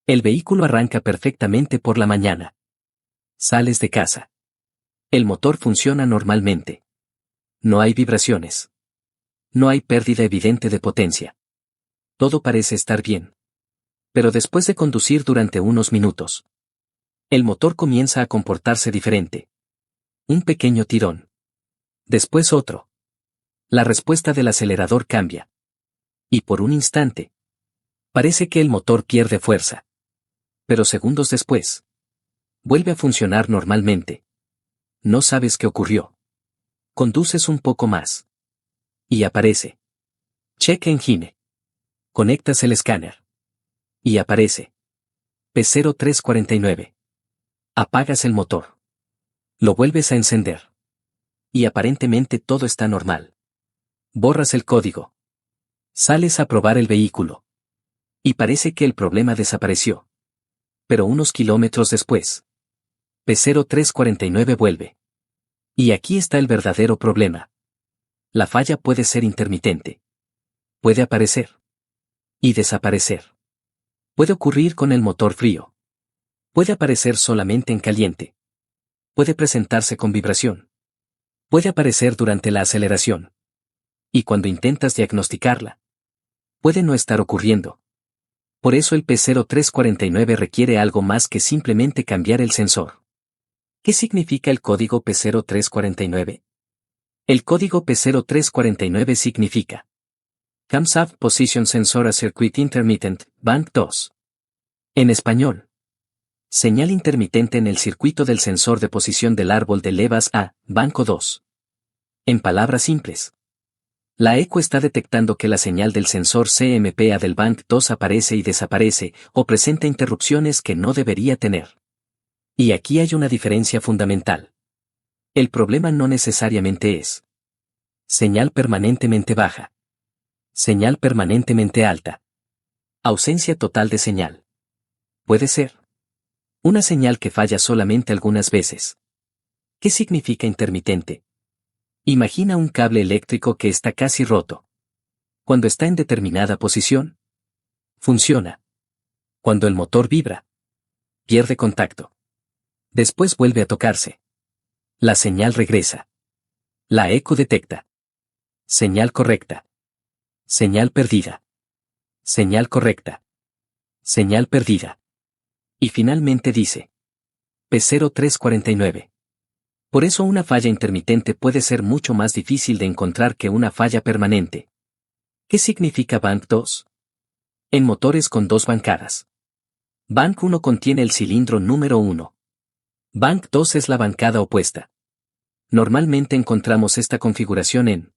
El vehículo arranca perfectamente por la mañana. Sales de casa. El motor funciona normalmente. No hay vibraciones. No hay pérdida evidente de potencia. Todo parece estar bien. Pero después de conducir durante unos minutos, el motor comienza a comportarse diferente. Un pequeño tirón. Después otro. La respuesta del acelerador cambia. Y por un instante, parece que el motor pierde fuerza. Pero segundos después, vuelve a funcionar normalmente. No sabes qué ocurrió. Conduces un poco más. Y aparece. Check engine. Conectas el escáner. Y aparece. P0349. Apagas el motor. Lo vuelves a encender. Y aparentemente todo está normal. Borras el código. Sales a probar el vehículo. Y parece que el problema desapareció. Pero unos kilómetros después, P0349 vuelve. Y aquí está el verdadero problema. La falla puede ser intermitente. Puede aparecer. Y desaparecer. Puede ocurrir con el motor frío. Puede aparecer solamente en caliente. Puede presentarse con vibración. Puede aparecer durante la aceleración. Y cuando intentas diagnosticarla, puede no estar ocurriendo. Por eso el P0349 requiere algo más que simplemente cambiar el sensor. ¿Qué significa el código P0349? El código P0349 significa Camshaft Position Sensor a Circuit Intermittent, Bank 2. En español. Señal intermitente en el circuito del sensor de posición del árbol de levas A, banco 2. En palabras simples. La ECU está detectando que la señal del sensor CMPA del Bank 2 aparece y desaparece, o presenta interrupciones que no debería tener. Y aquí hay una diferencia fundamental. El problema no necesariamente es señal permanentemente baja. Señal permanentemente alta. Ausencia total de señal. Puede ser una señal que falla solamente algunas veces. ¿Qué significa intermitente? Imagina un cable eléctrico que está casi roto. Cuando está en determinada posición, funciona. Cuando el motor vibra, pierde contacto. Después vuelve a tocarse. La señal regresa. La ECU detecta. Señal correcta. Señal perdida. Señal correcta. Señal perdida. Y finalmente dice. P0349. Por eso una falla intermitente puede ser mucho más difícil de encontrar que una falla permanente. ¿Qué significa Bank 2? En motores con dos bancadas. Bank 1 contiene el cilindro número 1. Bank 2 es la bancada opuesta. Normalmente encontramos esta configuración en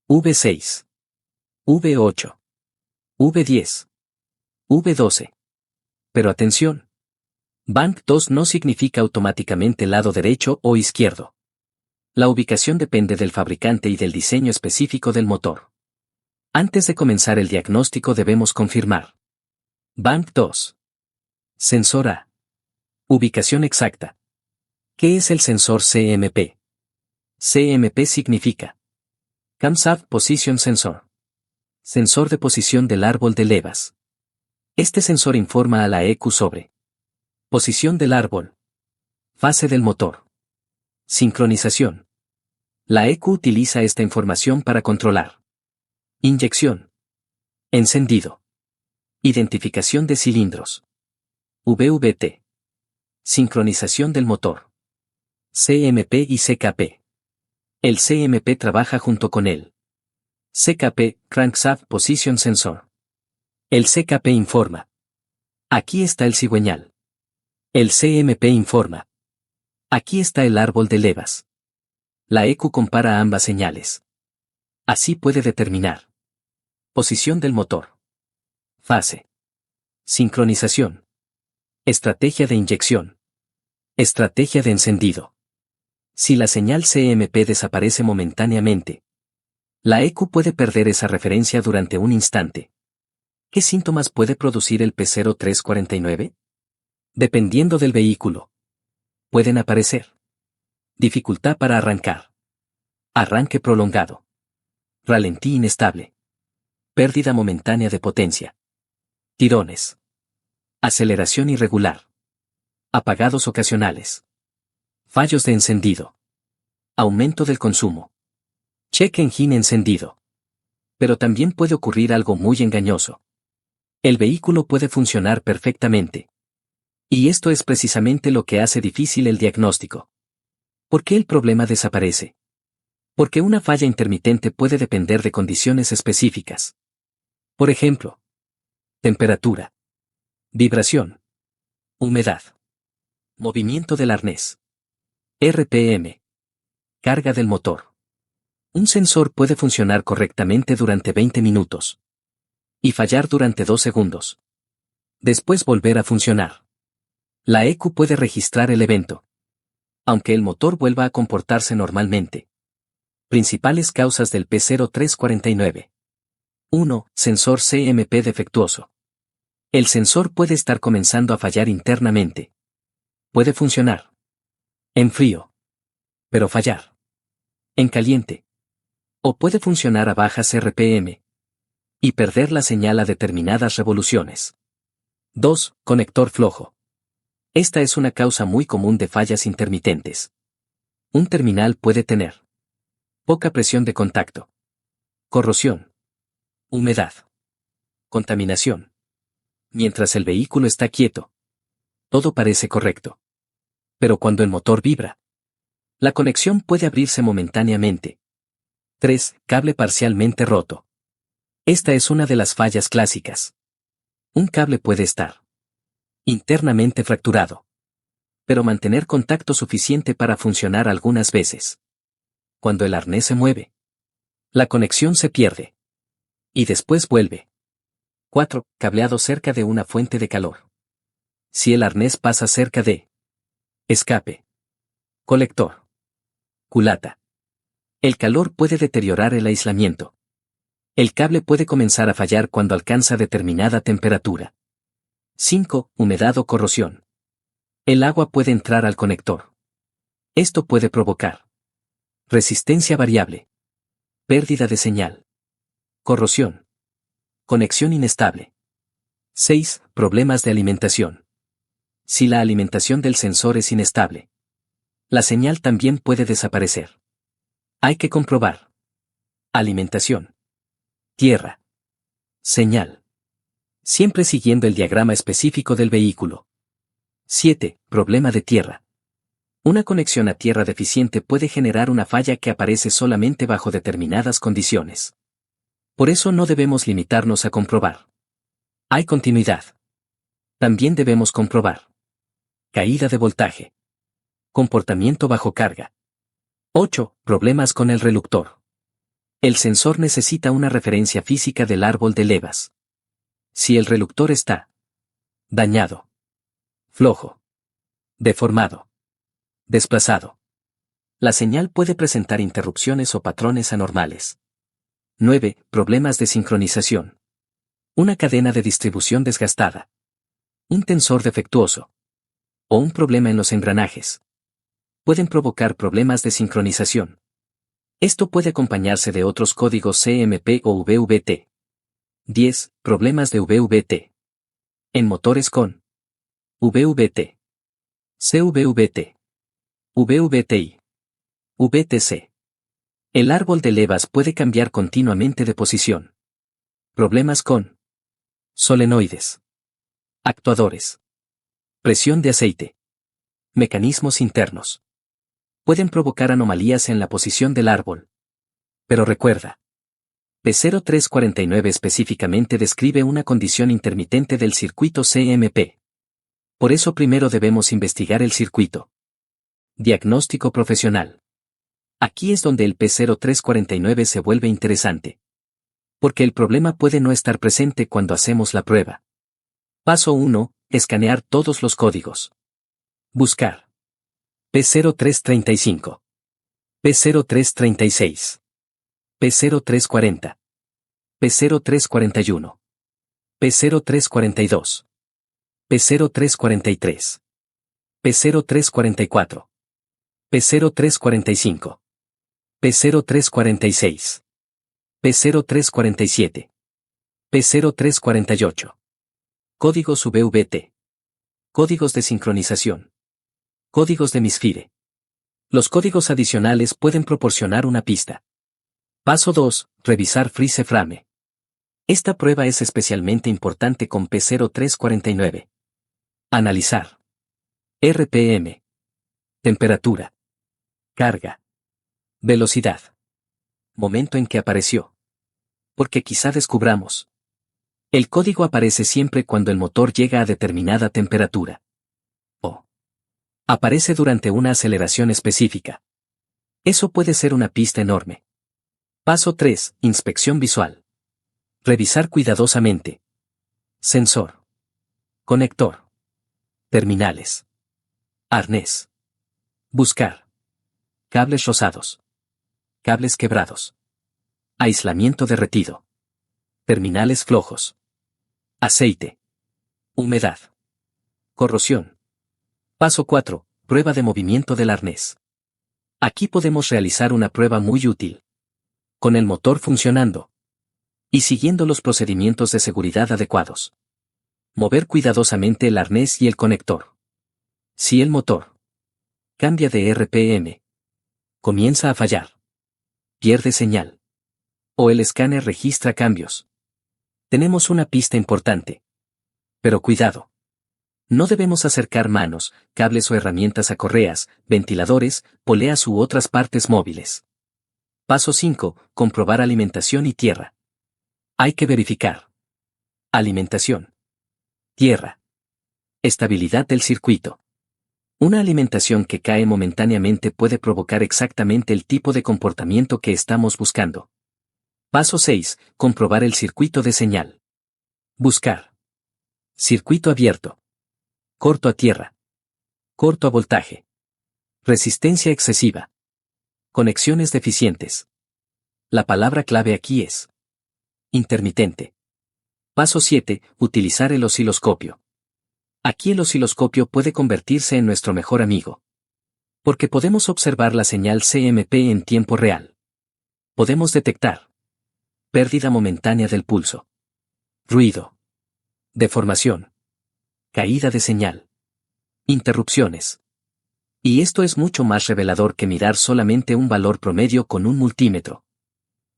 V6, V8, V10, V12. Pero atención. Bank 2 no significa automáticamente lado derecho o izquierdo. La ubicación depende del fabricante y del diseño específico del motor. Antes de comenzar el diagnóstico debemos confirmar. Bank 2. Sensor A. Ubicación exacta. ¿Qué es el sensor CMP? CMP significa Camshaft Position Sensor. Sensor de posición del árbol de levas. Este sensor informa a la ECU sobre posición del árbol. Fase del motor. Sincronización. La ECU utiliza esta información para controlar. Inyección. Encendido. Identificación de cilindros. VVT. Sincronización del motor. CMP y CKP. El CMP trabaja junto con él. CKP, Crankshaft Position Sensor. El CKP informa. Aquí está el cigüeñal. El CMP informa. Aquí está el árbol de levas. La ECU compara ambas señales. Así puede determinar. Posición del motor. Fase. Sincronización. Estrategia de inyección. Estrategia de encendido. Si la señal CMP desaparece momentáneamente, la ECU puede perder esa referencia durante un instante. ¿Qué síntomas puede producir el P0349? Dependiendo del vehículo. Pueden aparecer. Dificultad para arrancar. Arranque prolongado. Ralentí inestable. Pérdida momentánea de potencia. Tirones. Aceleración irregular. Apagados ocasionales. Fallos de encendido. Aumento del consumo. Check engine encendido. Pero también puede ocurrir algo muy engañoso. El vehículo puede funcionar perfectamente. Y esto es precisamente lo que hace difícil el diagnóstico. ¿Por qué el problema desaparece? Porque una falla intermitente puede depender de condiciones específicas. Por ejemplo, temperatura, vibración, humedad, movimiento del arnés, RPM, carga del motor. Un sensor puede funcionar correctamente durante 20 minutos y fallar durante 2 segundos. Después volver a funcionar. La ECU puede registrar el evento, aunque el motor vuelva a comportarse normalmente. Principales causas del P0349. 1. Sensor CMP defectuoso. El sensor puede estar comenzando a fallar internamente. Puede funcionar en frío, pero fallar en caliente. O puede funcionar a bajas RPM y perder la señal a determinadas revoluciones. 2. Conector flojo. Esta es una causa muy común de fallas intermitentes. Un terminal puede tener poca presión de contacto, corrosión, humedad, contaminación. Mientras el vehículo está quieto, todo parece correcto. Pero cuando el motor vibra, la conexión puede abrirse momentáneamente. 3. Cable parcialmente roto. Esta es una de las fallas clásicas. Un cable puede estar internamente fracturado, pero mantener contacto suficiente para funcionar algunas veces. Cuando el arnés se mueve, la conexión se pierde y después vuelve. 4. Cableado cerca de una fuente de calor. Si el arnés pasa cerca de escape, colector, culata, el calor puede deteriorar el aislamiento. El cable puede comenzar a fallar cuando alcanza determinada temperatura. 5. Humedad o corrosión. El agua puede entrar al conector. Esto puede provocar resistencia variable, pérdida de señal, corrosión, conexión inestable. 6. Problemas de alimentación. Si la alimentación del sensor es inestable, la señal también puede desaparecer. Hay que comprobar. Alimentación. Tierra. Señal. Siempre siguiendo el diagrama específico del vehículo. 7. Problema de tierra. Una conexión a tierra deficiente puede generar una falla que aparece solamente bajo determinadas condiciones. Por eso no debemos limitarnos a comprobar. Hay continuidad. También debemos comprobar caída de voltaje. Comportamiento bajo carga. 8. Problemas con el reluctor. El sensor necesita una referencia física del árbol de levas. Si el reluctor está dañado, flojo, deformado, desplazado, la señal puede presentar interrupciones o patrones anormales. 9. Problemas de sincronización. Una cadena de distribución desgastada. Un tensor defectuoso. O un problema en los engranajes. Pueden provocar problemas de sincronización. Esto puede acompañarse de otros códigos CMP o VVT. 10. Problemas de VVT. En motores con VVT, CVVT, VVTi, VTC. El árbol de levas puede cambiar continuamente de posición. Problemas con solenoides, actuadores, presión de aceite, mecanismos internos. Pueden provocar anomalías en la posición del árbol. Pero recuerda, P0349 específicamente describe una condición intermitente del circuito CMP. Por eso primero debemos investigar el circuito. Diagnóstico profesional. Aquí es donde el P0349 se vuelve interesante. Porque el problema puede no estar presente cuando hacemos la prueba. Paso 1. Escanear todos los códigos. Buscar. P0335. P0336. P0340. P0341. P0342. P0343. P0344. P0345. P0346. P0347. P0348. Códigos VVT. Códigos de sincronización. Códigos de Misfire. Los códigos adicionales pueden proporcionar una pista. Paso 2. Revisar freeze-frame. Esta prueba es especialmente importante con P0349. Analizar. RPM. Temperatura. Carga. Velocidad. Momento en que apareció. Porque quizá descubramos. El código aparece siempre cuando el motor llega a determinada temperatura. O aparece durante una aceleración específica. Eso puede ser una pista enorme. Paso 3. Inspección visual. Revisar cuidadosamente. Sensor. Conector. Terminales. Arnés. Buscar. Cables rosados. Cables quebrados. Aislamiento derretido. Terminales flojos. Aceite. Humedad. Corrosión. Paso 4. Prueba de movimiento del arnés. Aquí podemos realizar una prueba muy útil. Con el motor funcionando. Y siguiendo los procedimientos de seguridad adecuados. Mover cuidadosamente el arnés y el conector. Si el motor cambia de RPM, comienza a fallar, pierde señal, o el escáner registra cambios, tenemos una pista importante. Pero cuidado. No debemos acercar manos, cables o herramientas a correas, ventiladores, poleas u otras partes móviles. Paso 5. Comprobar alimentación y tierra. Hay que verificar. Alimentación. Tierra. Estabilidad del circuito. Una alimentación que cae momentáneamente puede provocar exactamente el tipo de comportamiento que estamos buscando. Paso 6. Comprobar el circuito de señal. Buscar. Circuito abierto. Corto a tierra. Corto a voltaje. Resistencia excesiva. Conexiones deficientes. La palabra clave aquí es intermitente. Paso 7. Utilizar el osciloscopio. Aquí el osciloscopio puede convertirse en nuestro mejor amigo. Porque podemos observar la señal CMP en tiempo real. Podemos detectar pérdida momentánea del pulso. Ruido. Deformación. Caída de señal. Interrupciones. Y esto es mucho más revelador que mirar solamente un valor promedio con un multímetro.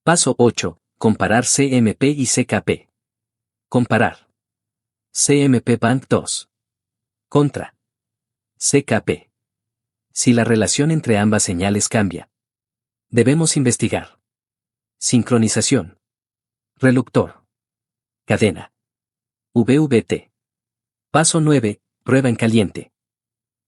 Paso 8. Comparar CMP y CKP. Comparar. CMP Bank 2. Contra. CKP. Si la relación entre ambas señales cambia. Debemos investigar. Sincronización. Reluctor. Cadena. VVT. Paso 9. Prueba en caliente.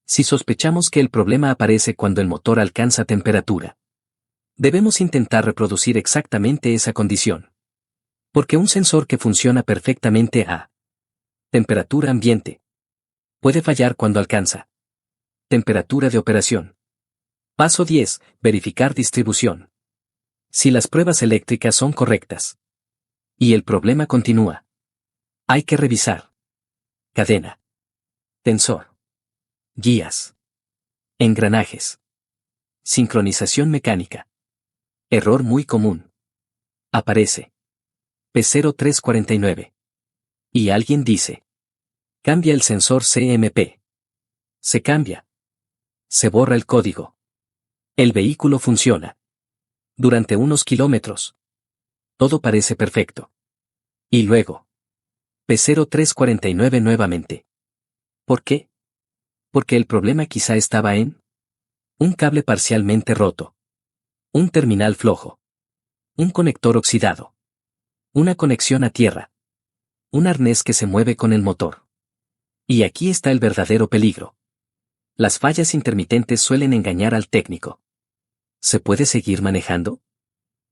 Si sospechamos que el problema aparece cuando el motor alcanza temperatura, debemos intentar reproducir exactamente esa condición. Porque un sensor que funciona perfectamente a temperatura ambiente puede fallar cuando alcanza temperatura de operación. Paso 10. Verificar distribución. Si las pruebas eléctricas son correctas y el problema continúa, hay que revisar cadena, tensor, guías, engranajes, sincronización mecánica. Error muy común. Aparece P0349. Y alguien dice: cambia el sensor CMP. Se cambia. Se borra el código. El vehículo funciona. Durante unos kilómetros. Todo parece perfecto. Y luego. P0349 nuevamente. ¿Por qué? Porque el problema quizá estaba en un cable parcialmente roto. Un terminal flojo. Un conector oxidado. Una conexión a tierra. Un arnés que se mueve con el motor. Y aquí está el verdadero peligro. Las fallas intermitentes suelen engañar al técnico. ¿Se puede seguir manejando?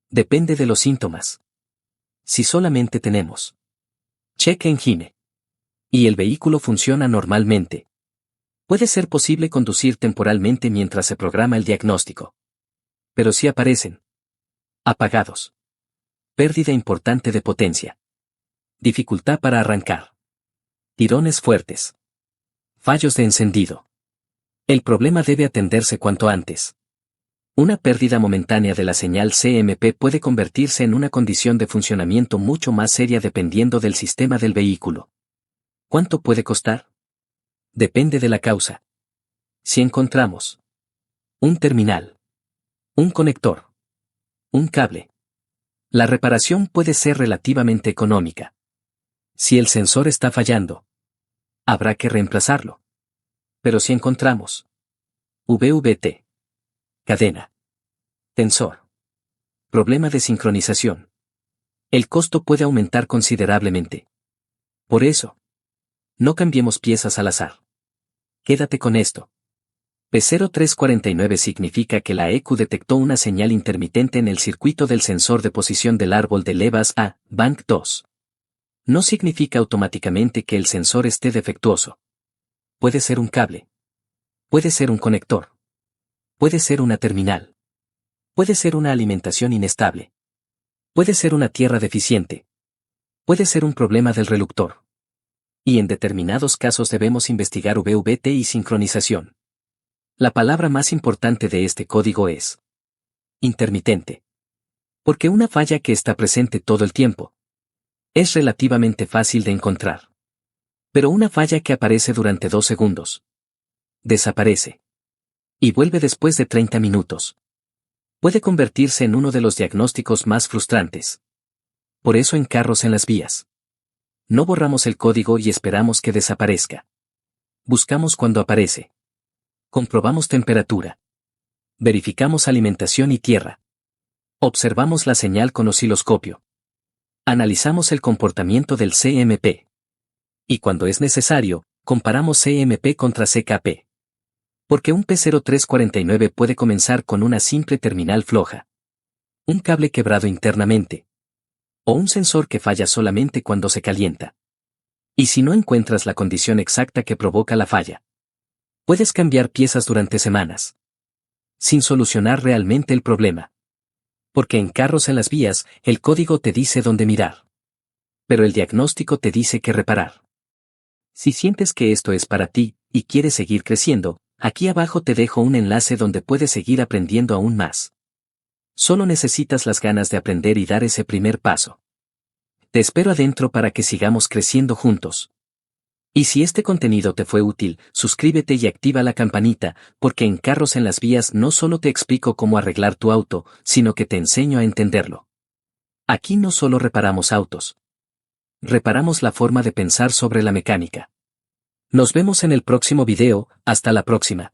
Depende de los síntomas. Si solamente tenemos check engine y el vehículo funciona normalmente, puede ser posible conducir temporalmente mientras se programa el diagnóstico. Pero si aparecen apagados, pérdida importante de potencia, dificultad para arrancar, tirones fuertes, fallos de encendido, el problema debe atenderse cuanto antes. Una pérdida momentánea de la señal CMP puede convertirse en una condición de funcionamiento mucho más seria dependiendo del sistema del vehículo. ¿Cuánto puede costar? Depende de la causa. Si encontramos un terminal, un conector, un cable, la reparación puede ser relativamente económica. Si el sensor está fallando, habrá que reemplazarlo. Pero si encontramos VVT, cadena, tensor, problema de sincronización, el costo puede aumentar considerablemente. Por eso, no cambiemos piezas al azar. Quédate con esto. P0349 significa que la EQ detectó una señal intermitente en el circuito del sensor de posición del árbol de levas A, Bank 2. No significa automáticamente que el sensor esté defectuoso. Puede ser un cable. Puede ser un conector. Puede ser una terminal. Puede ser una alimentación inestable. Puede ser una tierra deficiente. Puede ser un problema del reluctor. Y en determinados casos debemos investigar VVT y sincronización. La palabra más importante de este código es intermitente. Porque una falla que está presente todo el tiempo es relativamente fácil de encontrar. Pero una falla que aparece durante 2 segundos desaparece y vuelve después de 30 minutos. Puede convertirse en uno de los diagnósticos más frustrantes. Por eso en carros en las vías, no borramos el código y esperamos que desaparezca. Buscamos cuando aparece. Comprobamos temperatura. Verificamos alimentación y tierra. Observamos la señal con osciloscopio. Analizamos el comportamiento del CMP. Y cuando es necesario, comparamos CMP contra CKP. Porque un P0349 puede comenzar con una simple terminal floja, un cable quebrado internamente, o un sensor que falla solamente cuando se calienta. Y si no encuentras la condición exacta que provoca la falla, puedes cambiar piezas durante semanas, sin solucionar realmente el problema. Porque en carros en las vías, el código te dice dónde mirar. Pero el diagnóstico te dice qué reparar. Si sientes que esto es para ti, y quieres seguir creciendo, aquí abajo te dejo un enlace donde puedes seguir aprendiendo aún más. Solo necesitas las ganas de aprender y dar ese primer paso. Te espero adentro para que sigamos creciendo juntos. Y si este contenido te fue útil, suscríbete y activa la campanita, porque en Carros en las Vías no solo te explico cómo arreglar tu auto, sino que te enseño a entenderlo. Aquí no solo reparamos autos. Reparamos la forma de pensar sobre la mecánica. Nos vemos en el próximo video, hasta la próxima.